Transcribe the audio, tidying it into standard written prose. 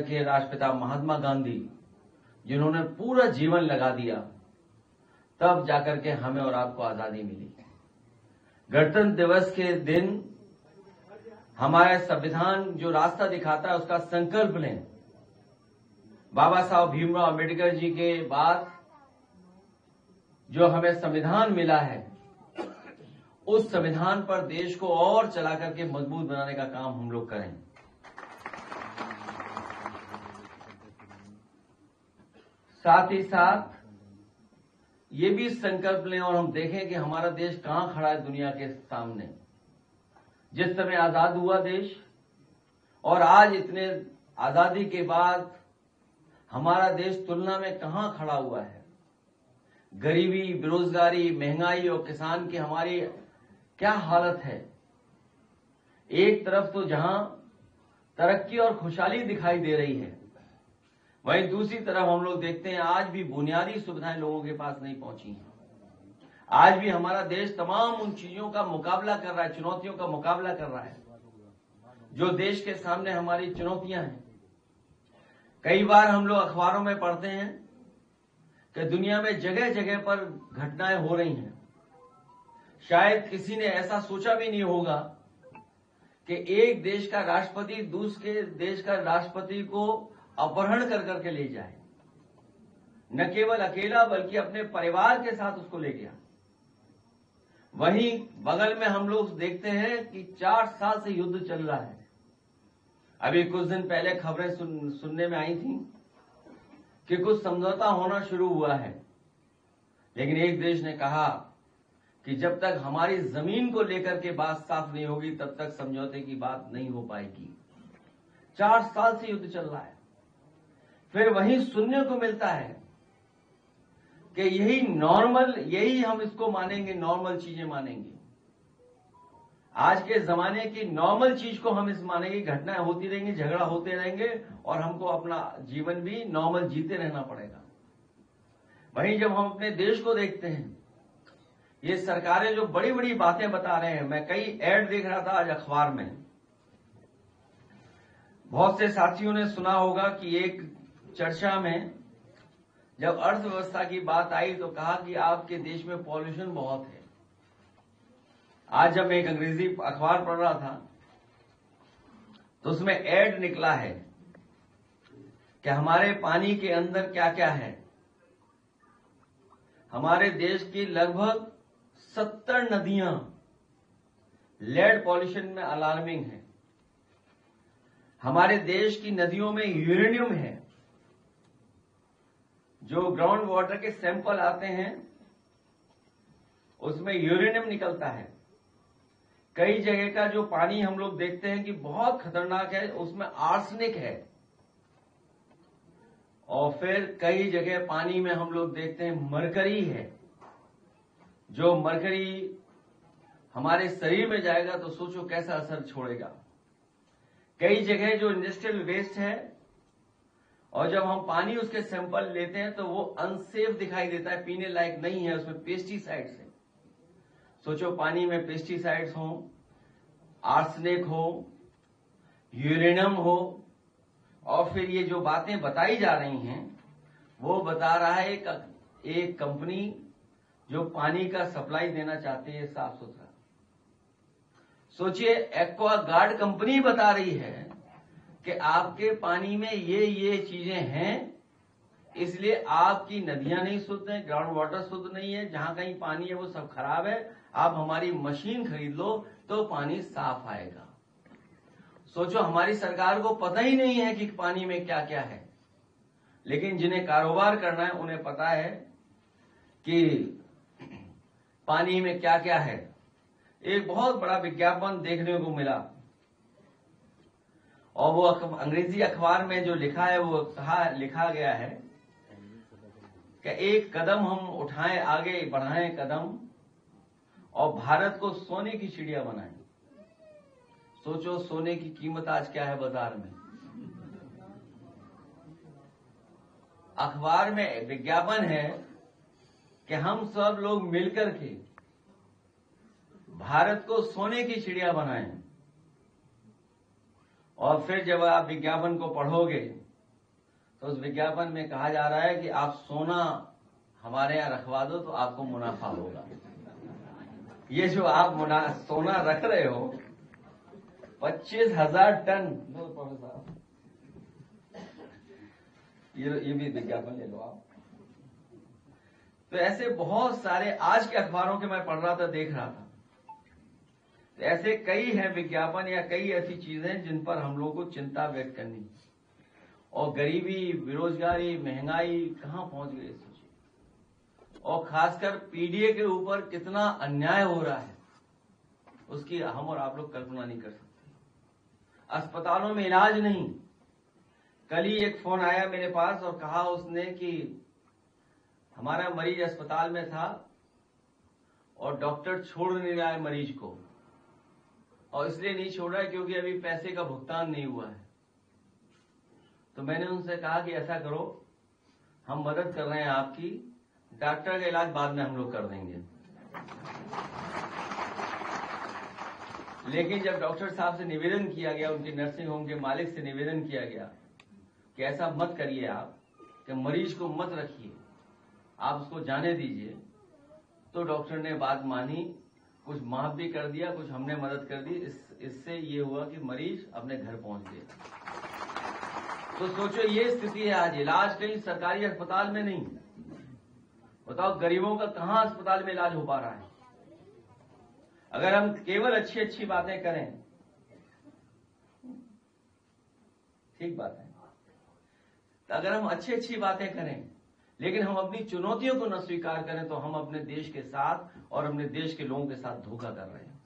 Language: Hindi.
के राष्ट्रपिता महात्मा गांधी जिन्होंने पूरा जीवन लगा दिया, तब जाकर के हमें और आपको आजादी मिली। गणतंत्र दिवस के दिन हमारा संविधान जो रास्ता दिखाता है उसका संकल्प लें। बाबा साहब भीमराव अम्बेडकर जी के बाद जो हमें संविधान मिला है, उस संविधान पर देश को और चला करके मजबूत बनाने का काम हम लोग करें। साथ ही साथ ये भी संकल्प लें और हम देखें कि हमारा देश कहां खड़ा है दुनिया के सामने। जिस समय आजाद हुआ देश और आज इतने आजादी के बाद हमारा देश तुलना में कहां खड़ा हुआ है। गरीबी, बेरोजगारी, महंगाई और किसान की हमारी क्या हालत है। एक तरफ तो जहां तरक्की और खुशहाली दिखाई दे रही है, वहीं दूसरी तरफ हम लोग देखते हैं आज भी बुनियादी सुविधाएं लोगों के पास नहीं पहुंची हैं। आज भी हमारा देश तमाम उन चीजों का मुकाबला कर रहा है, चुनौतियों का मुकाबला कर रहा है जो देश के सामने हमारी चुनौतियां हैं। कई बार हम लोग अखबारों में पढ़ते हैं कि दुनिया में जगह जगह पर घटनाएं हो रही हैं। शायद किसी ने ऐसा सोचा भी नहीं होगा कि एक देश का राष्ट्रपति दूसरे देश का राष्ट्रपति को अपहरण कर करके ले जाए। न केवल अकेला बल्कि अपने परिवार के साथ उसको ले गया। वहीं बगल में हम लोग देखते हैं कि 4 साल से युद्ध चल रहा है। अभी कुछ दिन पहले खबरें सुनने में आई थी कि कुछ समझौता होना शुरू हुआ है, लेकिन एक देश ने कहा कि जब तक हमारी जमीन को लेकर के बात साफ नहीं होगी तब तक समझौते की बात नहीं हो पाएगी। 4 साल से युद्ध चल रहा है। फिर वहीं सुनने को मिलता है कि यही हम इसको मानेंगे, नॉर्मल चीजें मानेंगे। आज के जमाने की नॉर्मल चीज को हम इस मानेंगे, घटनाएं होती रहेंगी, झगड़ा होते रहेंगे और हमको अपना जीवन भी नॉर्मल जीते रहना पड़ेगा। वहीं जब हम अपने देश को देखते हैं, ये सरकारें जो बड़ी बड़ी बातें बता रहे हैं। मैं कई ऐड देख रहा था आज अखबार में। बहुत से साथियों ने सुना होगा कि एक चर्चा में जब अर्थव्यवस्था की बात आई तो कहा कि आपके देश में पॉल्यूशन बहुत है। आज जब मैं एक अंग्रेजी अखबार पढ़ रहा था तो उसमें ऐड निकला है कि हमारे पानी के अंदर क्या क्या है। हमारे देश की लगभग 70 नदियां लेड पॉल्यूशन में अलार्मिंग है। हमारे देश की नदियों में यूरेनियम है। जो ग्राउंड वाटर के सैंपल आते हैं उसमें यूरेनियम निकलता है। कई जगह का जो पानी हम लोग देखते हैं कि बहुत खतरनाक है, उसमें आर्सेनिक है। और फिर कई जगह पानी में हम लोग देखते हैं मरकरी है। जो मरकरी हमारे शरीर में जाएगा तो सोचो कैसा असर छोड़ेगा। कई जगह जो इंडस्ट्रियल वेस्ट है और जब हम पानी उसके सैंपल लेते हैं तो वो अनसेफ दिखाई देता है, पीने लायक नहीं है, उसमें पेस्टिसाइड्स है। सोचो पानी में पेस्टिसाइड्स हो, आर्सेनिक हो, यूरेनियम हो, और फिर ये जो बातें बताई जा रही हैं वो बता रहा है एक कंपनी जो पानी का सप्लाई देना चाहती है साफ सुथरा। सोचिए, एक्वा गार्ड कंपनी बता रही है कि आपके पानी में ये चीजें हैं, इसलिए आपकी नदियां नहीं शुद्ध हैं, ग्राउंड वाटर शुद्ध नहीं है, जहां कहीं पानी है वो सब खराब है। आप हमारी मशीन खरीद लो तो पानी साफ आएगा। सोचो, हमारी सरकार को पता ही नहीं है कि पानी में क्या क्या है, लेकिन जिन्हें कारोबार करना है उन्हें पता है कि पानी में क्या क्या है। एक बहुत बड़ा विज्ञापन देखने को मिला और वो अंग्रेजी अखबार में जो लिखा है वो लिखा गया है कि एक कदम हम उठाएं, आगे बढ़ाएं कदम और भारत को सोने की चिड़िया बनाएं। सोचो, सोने की कीमत आज क्या है बाजार में। अखबार में विज्ञापन है कि हम सब लोग मिलकर के भारत को सोने की चिड़िया बनाएं। और फिर जब आप विज्ञापन को पढ़ोगे तो उस विज्ञापन में कहा जा रहा है कि आप सोना हमारे यहाँ रखवा दो तो आपको मुनाफा होगा। ये जो आप सोना रख रहे हो 25,000 टन, ये भी विज्ञापन ले लो आप। तो ऐसे बहुत सारे आज के अखबारों के मैं पढ़ रहा था, देख रहा था, तो ऐसे कई हैं विज्ञापन या कई ऐसी चीजें जिन पर हम लोगों को चिंता व्यक्त करनी। और गरीबी, बेरोजगारी, महंगाई कहां पहुंच गई सोचिए, और खासकर पीडीए के ऊपर कितना अन्याय हो रहा है उसकी हम और आप लोग कल्पना नहीं कर सकते। अस्पतालों में इलाज नहीं। कल ही एक फोन आया मेरे पास और कहा उसने कि हमारा मरीज अस्पताल में था और डॉक्टर छोड़ नहीं रहा है मरीज को, और इसलिए नहीं छोड़ रहा है क्योंकि अभी पैसे का भुगतान नहीं हुआ है। तो मैंने उनसे कहा कि ऐसा करो, हम मदद कर रहे हैं आपकी, डॉक्टर का इलाज बाद में हम लोग कर देंगे। लेकिन जब डॉक्टर साहब से निवेदन किया गया, उनके नर्सिंग होम के मालिक से निवेदन किया गया कि ऐसा मत करिए आप, कि मरीज को मत रखिए, आप उसको जाने दीजिए, तो डॉक्टर ने बात मानी, कुछ माफ भी कर दिया, कुछ हमने मदद कर दी। इससे ये हुआ कि मरीज अपने घर पहुंच गए। तो सोचो ये स्थिति है आज, इलाज कहीं सरकारी अस्पताल में नहीं। बताओ गरीबों का कहां अस्पताल में इलाज हो पा रहा है। अगर हम केवल अच्छी अच्छी बातें करें, ठीक बात है, तो अगर हम अच्छी अच्छी बातें करें लेकिन हम अपनी चुनौतियों को न स्वीकार करें तो हम अपने देश के साथ और अपने देश के लोगों के साथ धोखा कर रहे हैं।